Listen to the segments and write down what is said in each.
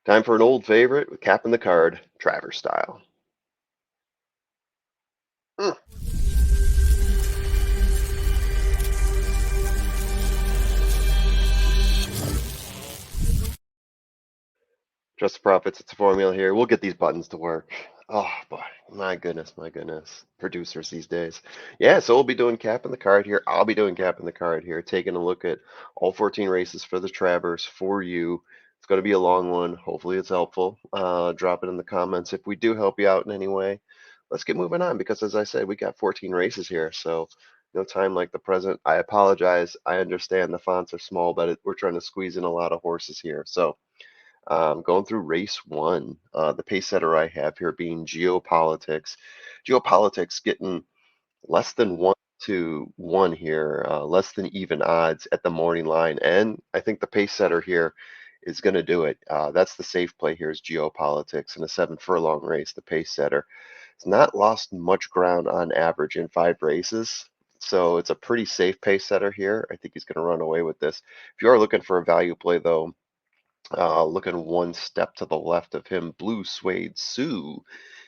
Time for an old favorite with capping the card, Travers style. Mm. Trust the profits. It's a formula here. We'll get these buttons to work. Oh boy, my goodness, my goodness. Producers these days. Yeah, so we'll be doing capping the card here. I'll be doing capping the card here, taking a look at all 14 races for the Travers for you. It's going to be a long one. Hopefully it's helpful. Drop it in the comments if we do help you out in any way. Let's get moving on because as I said, we got 14 races here, so no time like the present. I apologize. I understand the fonts are small, but we're trying to squeeze in a lot of horses here. So going through race one, the pace setter I have here being Geopolitics. Geopolitics getting less than 1-1 here, less than even odds at the morning line. And I think the pace setter here is going to do it. That's the safe play here is Geopolitics in a 7 furlong race. The pace setter has not lost much ground on average in 5 races. So it's a pretty safe pace setter here. I think he's going to run away with this. If you are looking for a value play, though, looking one step to the left of him, Blue Suede Sue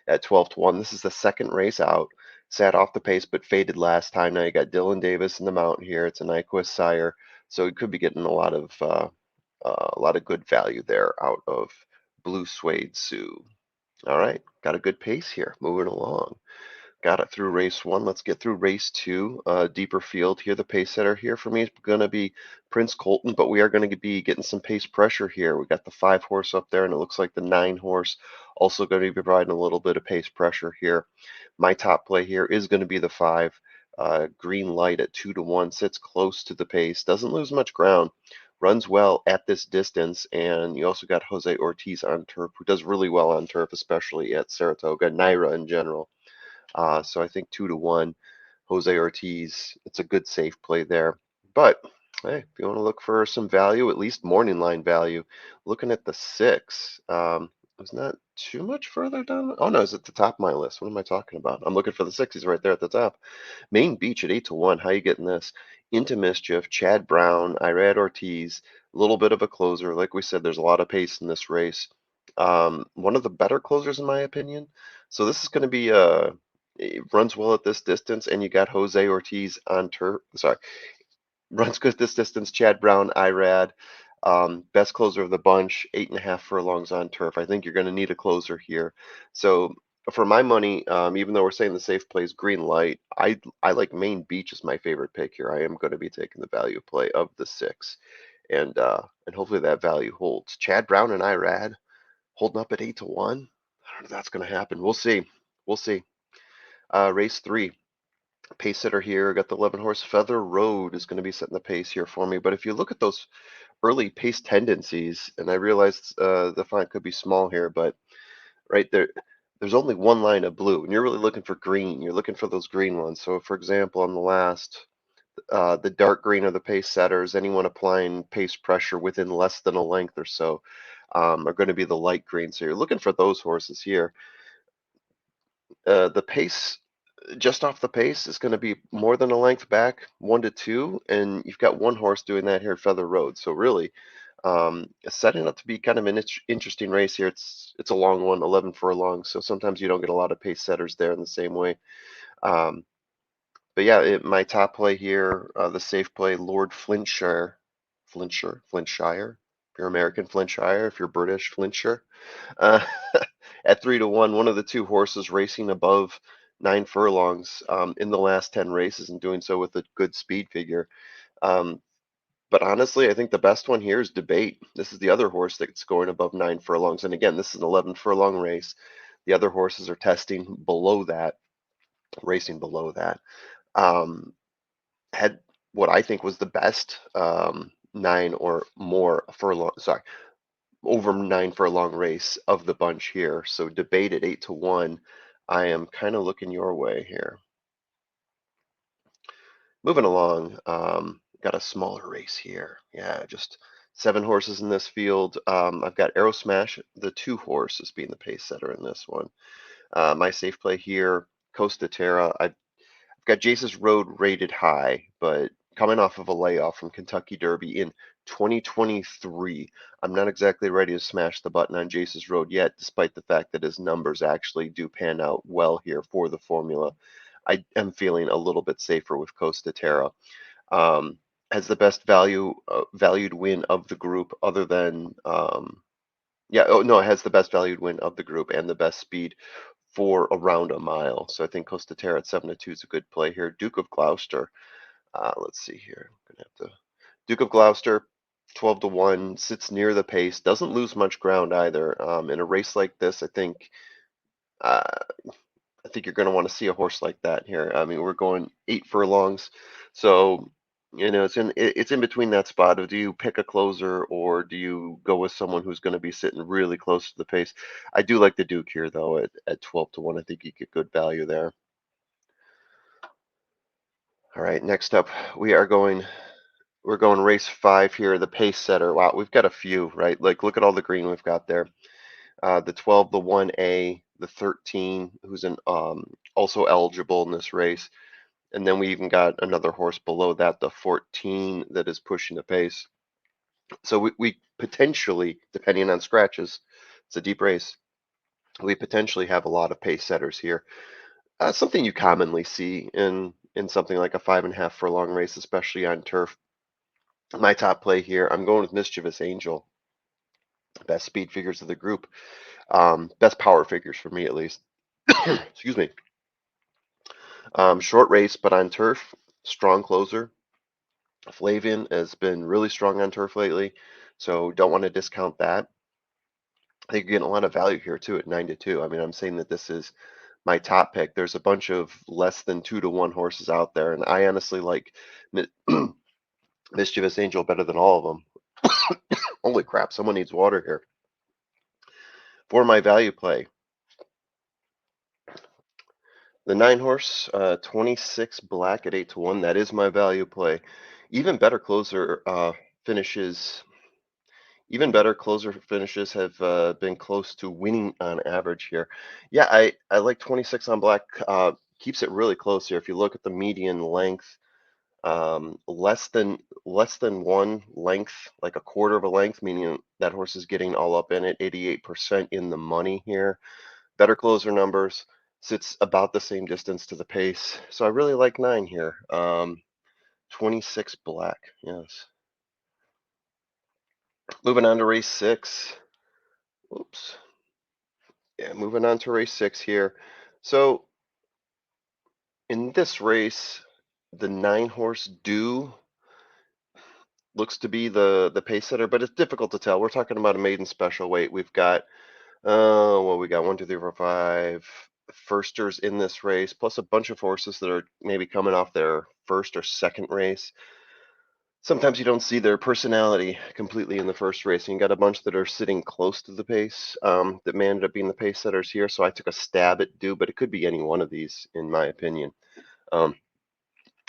at 12-1. This is the second race out. Sat off the pace but faded last time. Now you got Dylan Davis in the mount here. It's a Nyquist sire, so he could be getting a lot of good value there out of Blue Suede Sue. All right, got a good pace here. Moving along. Got it through race one. Let's get through race two. Deeper field here. The pace setter here for me is going to be Prince Colton, but we are going to be getting some pace pressure here. We got the 5 horse up there, and it looks like the 9 horse also going to be providing a little bit of pace pressure here. My top play here is going to be the 5. Green Light at 2-1 sits close to the pace, doesn't lose much ground, runs well at this distance, and you also got Jose Ortiz on turf, who does really well on turf, especially at Saratoga, Naira in general. So I think 2-1, Jose Ortiz. It's a good safe play there. But hey, if you want to look for some value, at least morning line value, looking at the 6. It's not too much further down. Oh no, it's at the top of my list. What am I talking about? I'm looking for the 6. He's right there at the top. Main Beach at 8-1. How you getting this? Into Mischief, Chad Brown, Irad Ortiz, a little bit of a closer. Like we said, there's a lot of pace in this race. One of the better closers in my opinion. So this is going to be it runs well at this distance, and you got Jose Ortiz on turf. Sorry, runs good at this distance. Chad Brown, Irad, best closer of the bunch. 8.5 furlongs on turf. I think you're going to need a closer here. So for my money, even though we're saying the safe play is Green Light, I like Main Beach as my favorite pick here. I am going to be taking the value play of the 6, and hopefully that value holds. Chad Brown and Irad holding up at 8-1. I don't know if that's going to happen. We'll see. We'll see. Race 3. Pace setter here. Got the 11 horse Feather Road is going to be setting the pace here for me. But if you look at those early pace tendencies, and I realize the font could be small here, but right there, there's only one line of blue, and you're really looking for green. You're looking for those green ones. So, for example, on the last, the dark green are the pace setters. Anyone applying pace pressure within less than a length or so are going to be the light green. So you're looking for those horses here. The pace just off the pace is going to be more than a length back, 1-2, and you've got 1 horse doing that here at Feather Road. So really, it's setting up to be kind of an interesting race here. It's a long one, 11 furlong, so sometimes you don't get a lot of pace setters there in the same way. Um, but yeah, my top play here, the safe play, Lord Flintshire. If you're American, Flintshire. If you're British, Flintshire. Uh, at 3-1, one of the 2 horses racing above 9 furlongs in the last 10 races and doing so with a good speed figure. Um, but honestly, I think the best one here is Debate. This is the other horse that's going above 9 furlongs. And again, this is an 11 furlong race. The other horses are testing below that, racing below that. Um, had what I think was the best 9 furlong race of the bunch here. So Debate at 8-1. I am kind of looking your way here. Moving along, got a smaller race here. Yeah, just 7 horses in this field. I've got Arrow Smash, the 2 horses being the pace setter in this one. My safe play here, Costa Terra. I've got Jace's Road rated high, but coming off of a layoff from Kentucky Derby in 2023. I'm not exactly ready to smash the button on Jace's Road yet, despite the fact that his numbers actually do pan out well here for the formula. I am feeling a little bit safer with Costa Terra. Um, has the best valued win of the group, other than yeah, oh no, it has the best valued win of the group and the best speed for around a mile. So I think Costa Terra at 7-2 is a good play here. Duke of Gloucester. Let's see here. I'm gonna have to Duke of Gloucester, 12-1, sits near the pace, doesn't lose much ground either. In a race like this, uh, I think you're going to want to see a horse like that here. I mean, we're going 8 furlongs, so it's in between that spot of, do you pick a closer or do you go with someone who's going to be sitting really close to the pace? I do like the Duke here though at 12-1. I think you get good value there. All right, next up we're going race 5 here, the pace setter. Wow, we've got a few, right? Like, look at all the green we've got there. The 12, the 1A, the 13, who's also eligible in this race. And then we even got another horse below that, the 14, that is pushing the pace. So we potentially, depending on scratches, it's a deep race, we potentially have a lot of pace setters here. Something you commonly see in something like a 5.5 furlong race, especially on turf. My top play here, I'm going with Mischievous Angel. Best speed figures of the group. Best power figures for me, at least. Excuse me. Short race, but on turf, strong closer. Flavian has been really strong on turf lately, so don't want to discount that. I think you're getting a lot of value here too at 9-2. I mean, I'm saying that this is my top pick. There's a bunch of less than 2-1 horses out there, and I honestly like Mischievous Angel better than all of them. Holy crap, someone needs water here. For my value play, the 9 horse, 26 black at 8-1. That is my value play. Even better closer finishes. Even better closer finishes have been close to winning on average here. Yeah, I like 26 on black. Keeps it really close here. If you look at the median length, less than one length, like a quarter of a length, meaning that horse is getting all up in it. 88% in the money here. Better closer numbers. Sits about the same distance to the pace. So I really like 9 here. 26 black. Yes. Moving on to race 6. Oops. Yeah, moving on to race 6 here. So in this race, the 9 horse Do looks to be the pace setter, but it's difficult to tell. We're talking about a maiden special weight. We've got well, we got 1, 2, 3, 4, 5 firsters in this race, plus a bunch of horses that are maybe coming off their first or second race. Sometimes you don't see their personality completely in the first race. And you got a bunch that are sitting close to the pace that may end up being the pace setters here. So I took a stab at Do, but it could be any one of these, in my opinion. Um,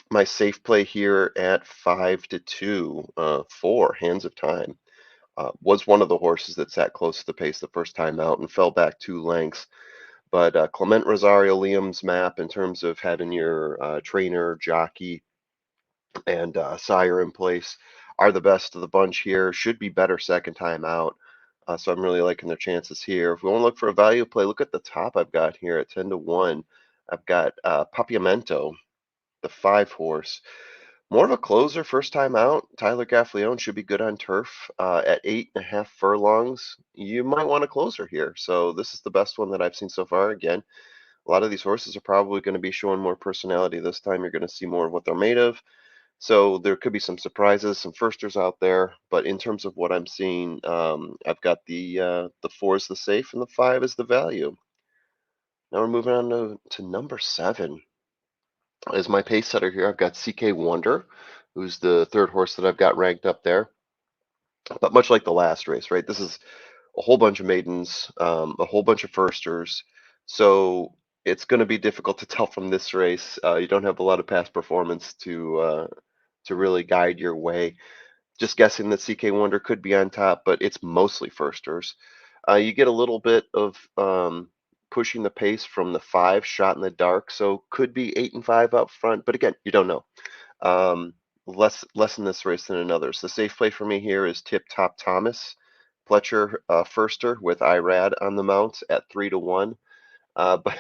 my safe play here at 5-2 for Hands of Time was one of the horses that sat close to the pace the first time out and fell back 2 lengths. But Clement Rosario Liam's map, in terms of having your trainer, jockey, and sire in place, are the best of the bunch here. Should be better second time out. So I'm really liking their chances here. If we want to look for a value play, look at the top I've got here at 10-1. I've got Papiamento, the 5 horse. More of a closer first time out. Tyler Gaffleone should be good on turf at 8.5 furlongs. You might want a closer here. So this is the best one that I've seen so far. Again, a lot of these horses are probably going to be showing more personality this time. You're going to see more of what they're made of. So there could be some surprises, some firsters out there. But in terms of what I'm seeing, I've got the 4 is the safe and the 5 is the value. Now we're moving on to number 7. As my pace setter here, I've got CK Wonder, who's the 3rd horse that I've got ranked up there. But much like the last race, right? This is a whole bunch of maidens, a whole bunch of firsters. So it's going to be difficult to tell from this race. You don't have a lot of past performance to really guide your way. Just guessing that CK Wonder could be on top, but it's mostly firsters. You get a little bit of pushing the pace from the 5 Shot in the Dark, so could be 8 and 5 up front. But again, you don't know. Um, less in this race than in others. The safe play for me here is Tip Top Thomas, Pletcher Firster with Irad on the mount at 3-1. But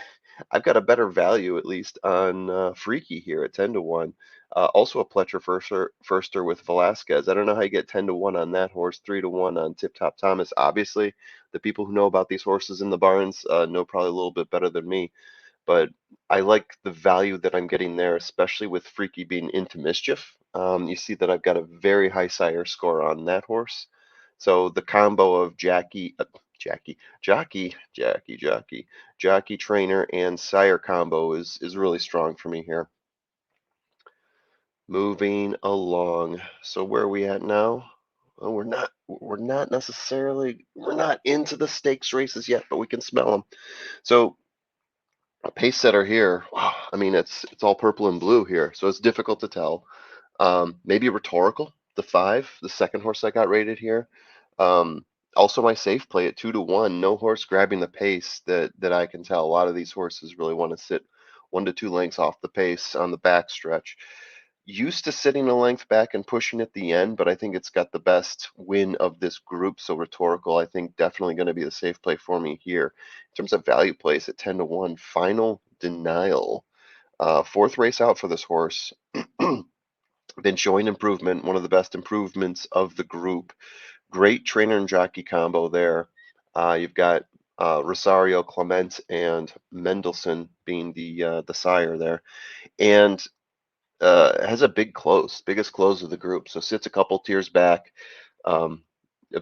I've got a better value at least on Freaky here at 10-1. Also a Pletcher Firster with Velasquez. I don't know how you get 10-1 on that horse, 3-1 on Tip Top Thomas. Obviously, the people who know about these horses in the barns know probably a little bit better than me. But I like the value that I'm getting there, especially with Freaky being into mischief. You see that I've got a very high sire score on that horse. So the combo of jockey trainer and sire combo is really strong for me here. Moving along. So where are we at now? Well, we're not into the stakes races yet, but we can smell them. So a pace setter here. Wow, I mean it's all purple and blue here, so it's difficult to tell. Maybe rhetorical, the 5, the second horse I got rated here. Um, Also my safe play at 2-1. No horse grabbing the pace that I can tell. A lot of these horses really want to sit 1 to 2 lengths off the pace on the back stretch. Used to sitting a length back and pushing at the end, but I think it's got the best win of this group. So rhetorical, I think definitely going to be the safe play for me here. In terms of value plays at 10-1, final denial. Fourth race out for this horse. Been showing improvement, one of the best improvements of the group. Great trainer and jockey combo there. You've got Rosario, Clement, and Mendelssohn being the sire there, and has a big close, biggest close of the group. So sits a couple tiers back, um,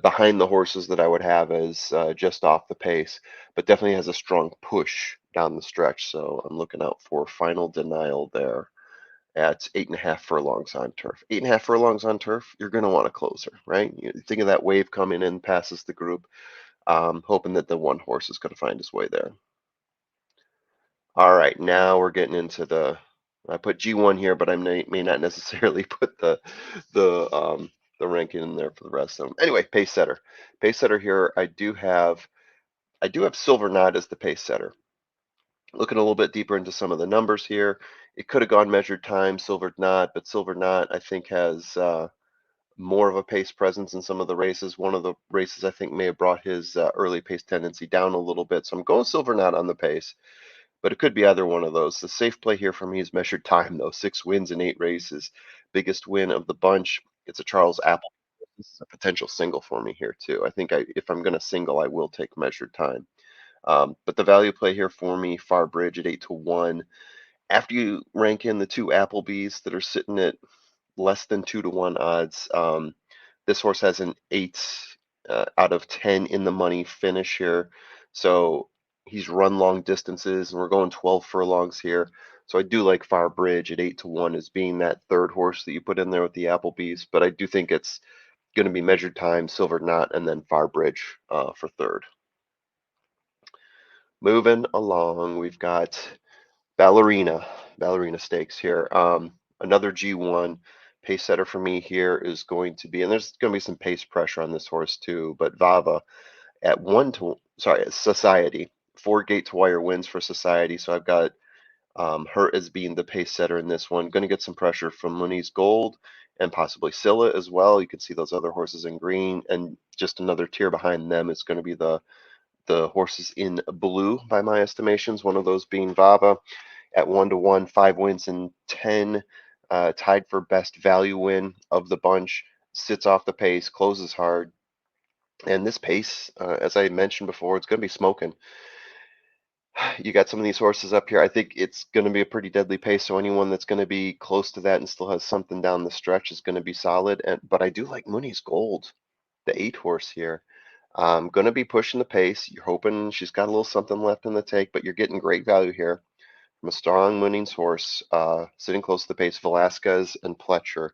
behind the horses that I would have as just off the pace, but definitely has a strong push down the stretch. So I'm looking out for final denial there at 8.5 furlongs on turf. 8.5 furlongs on turf, you're going to want a closer, right? You think of that wave coming in, passes the group, hoping that the one horse is going to find his way there. All right, now we're getting into I put G1 here, but I may not necessarily put the ranking in there for the rest of them. Anyway, pace setter. Pace setter here, I do have Silver Knot as the pace setter. Looking a little bit deeper into some of the numbers here, it could have gone measured time, Silver Knot, but Silver Knot I think has more of a pace presence in some of the races. One of the races I think may have brought his early pace tendency down a little bit. So I'm going Silver Knot on the pace, but it could be either one of those. The safe play here for me is measured time, though. 6 wins in 8 races. Biggest win of the bunch. It's a Charles Apple. This is a potential single for me here, too. I think if I'm going to single, I will take measured time. But the value play here for me, Far Bridge at 8-1. After you rank in the 2 Applebees that are sitting at less than 2-1 odds, this horse has an 8 out of 10 in the money finish here. So he's run long distances, and we're going 12 furlongs here. So I do like Far Bridge at 8-1 as being that third horse that you put in there with the Applebees, but I do think it's going to be measured time, Silver Knot, and then Far Bridge for third. Moving along, we've got Ballerina Stakes here. Another G1 pace setter for me here is going to be, and there's going to be some pace pressure on this horse too, but Vava at Society. 4 gate to wire wins for Society. So I've got her as being the pace setter in this one. Going to get some pressure from Muniz Gold and possibly Scylla as well. You can see those other horses in green, and just another tier behind them is going to be the horses in blue by my estimations. One of those being Vava at 1-1, 5 wins in 10, tied for best value win of the bunch. Sits off the pace, closes hard, and this pace, as I mentioned before, it's going to be smoking. You got some of these horses up here. I think it's going to be a pretty deadly pace. So anyone that's going to be close to that and still has something down the stretch is going to be solid. But I do like Muniz Gold, the 8 horse here. Going to be pushing the pace. You're hoping she's got a little something left in the tank, but you're getting great value here from a strong Muniz horse, sitting close to the pace. Velasquez and Pletcher,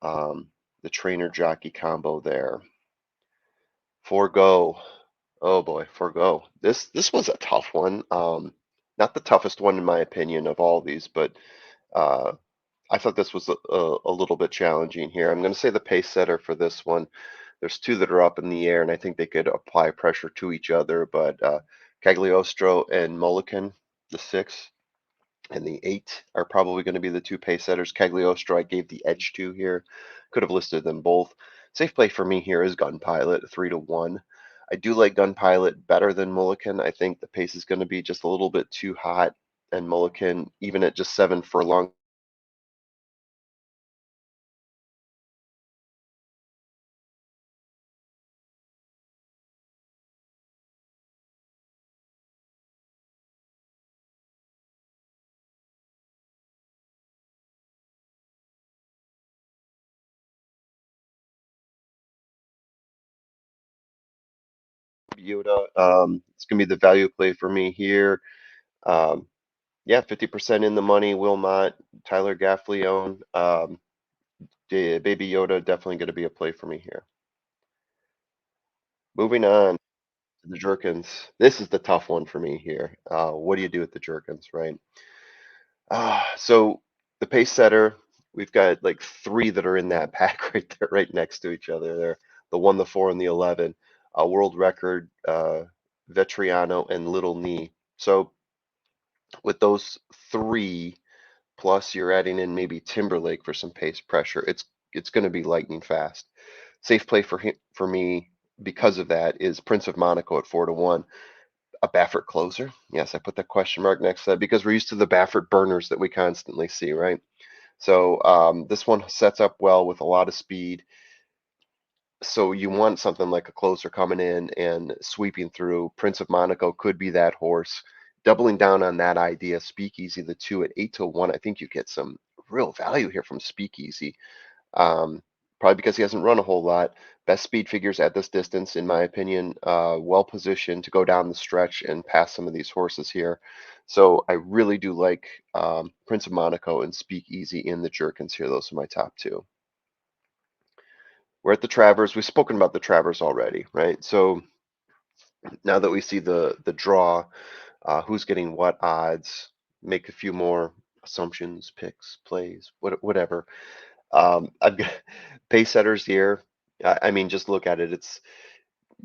the trainer jockey combo there. Forgo. Oh boy, Forgo. This was a tough one. Not the toughest one in my opinion of all these, but uh, I thought this was a little bit challenging here. I'm going to say the pace setter for this one. There's 2 that are up in the air, and I think they could apply pressure to each other. But Cagliostro and Mulligan, the 6. and the 8 are probably going to be the two pace setters. Cagliostro, I gave the edge to here. Could have listed them both. Safe play for me here is Gun Pilot, 3-1. I do like Gun Pilot better than Mulligan. I think the pace is going to be just a little bit too hot, and Mulligan, even at just 7 furlongs, Yoda. It's going to be the value play for me here. Um, yeah, 50% in the money. Wilmot, Tyler Gaffleone, Baby Yoda, definitely going to be a play for me here. Moving on to the Jerkins. This is the tough one for me here. What do you do with the Jerkins, right? So the pace setter, we've got like three that are in that pack right there, right next to each other. There, the 1, the 4, and the 11. World record, Vetriano and Little Knee. So with those three, plus you're adding in maybe Timberlake for some pace pressure, it's going to be lightning fast. Safe play for him, for me because of that is Prince of Monaco at 4-1. A Baffert closer? Yes, I put that question mark next to that because we're used to the Baffert burners that we constantly see, right? So this one sets up well with a lot of speed. So you want something like a closer coming in and sweeping through. Prince of Monaco could be that horse. Doubling down on that idea, Speakeasy, the two at 8-1. I think you get some real value here from Speakeasy. Um, Probably because he hasn't run a whole lot. Best speed figures at this distance, in my opinion. Well positioned to go down the stretch and pass some of these horses here. So I really do like Prince of Monaco and Speakeasy in the Jerkins here. Those are my top two. We're at the Travers. We've spoken about the Travers already, right? So now that we see the draw, who's getting what odds, make a few more assumptions, picks, plays, whatever. I've got pace setters here. I mean, just look at it.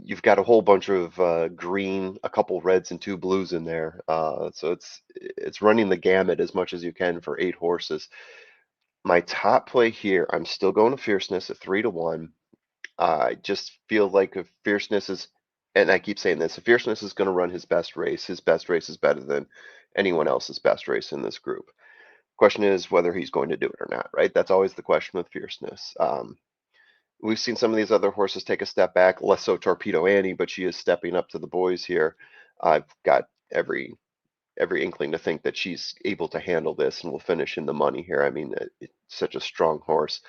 You've got a whole bunch of green, a couple reds, and two blues in there. So it's running the gamut as much as you can for 8 horses. My top play here, I'm still going to Fierceness at 3-1. I just feel like if Fierceness is, and I keep saying this, if Fierceness is going to run his best race is better than anyone else's best race in this group. Question is whether he's going to do it or not, right? That's always the question with Fierceness. We've seen some of these other horses take a step back, less so Torpedo Annie, but she is stepping up to the boys here. I've got every inkling to think that she's able to handle this and will finish in the money here. I mean, it's such a strong horse.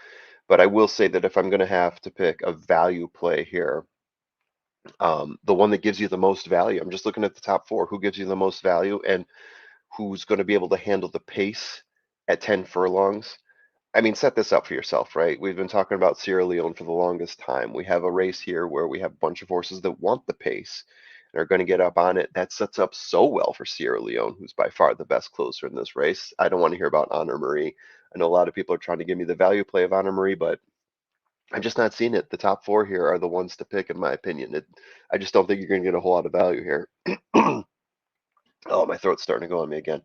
But I will say that if I'm going to have to pick a value play here, the one that gives you the most value, I'm just looking at the top four, who gives you the most value and who's going to be able to handle the pace at 10 furlongs. I mean, set this up for yourself, right? We've been talking about Sierra Leone for the longest time. We have a race here where we have a bunch of horses that want the pace and are going to get up on it. That sets up so well for Sierra Leone, who's by far the best closer in this race. I don't want to hear about Honor Marie. I know a lot of people are trying to give me the value play of Honor Marie, but I'm just not seeing it. The top four here are the ones to pick, in my opinion. I just don't think you're going to get a whole lot of value here. Oh, my throat's starting to go on me again.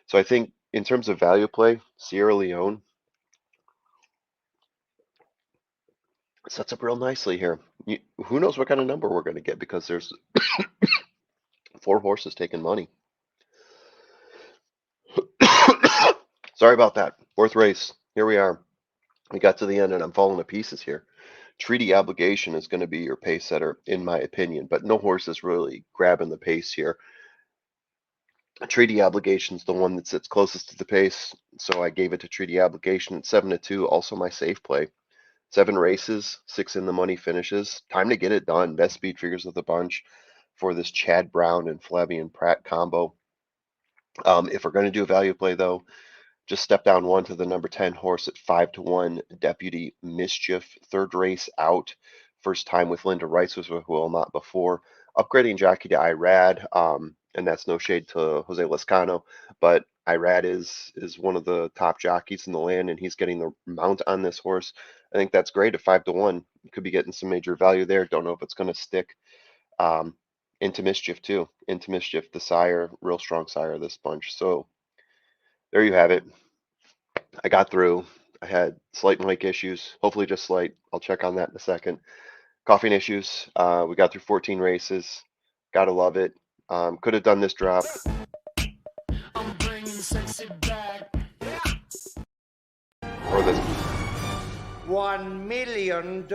So I think in terms of value play, Sierra Leone sets up real nicely here. Who knows what kind of number we're going to get because there's 4 horses taking money. Sorry about that. Fourth race. Here we are. We got to the end and I'm falling to pieces here. Treaty Obligation is going to be your pace setter, in my opinion, but no horse is really grabbing the pace here. Treaty Obligation is the one that sits closest to the pace, so I gave it to Treaty Obligation at 7-2. Also my safe play. 7 races, 6 in the money finishes. Time to get it done. Best speed figures of the bunch for this Chad Brown and Flavian Pratt combo. If we're going to do a value play, though, just step down one to the number 10 horse at 5-1, Deputy Mischief. Third race out. First time with Linda Rice was with Will, not before. Upgrading jockey to Irad, and that's no shade to Jose Lescano, but Irad is one of the top jockeys in the land, and he's getting the mount on this horse. I think that's great at 5-1. You could be getting some major value there. Don't know if it's going to stick. Um, Into Mischief too. Into Mischief, the sire, real strong sire of this bunch. So there you have it. I got through. I had slight mic issues, hopefully just slight. I'll check on that in a second. Coughing issues. We got through 14 races. Gotta love it. Could have done this drop. Or this. $1 million.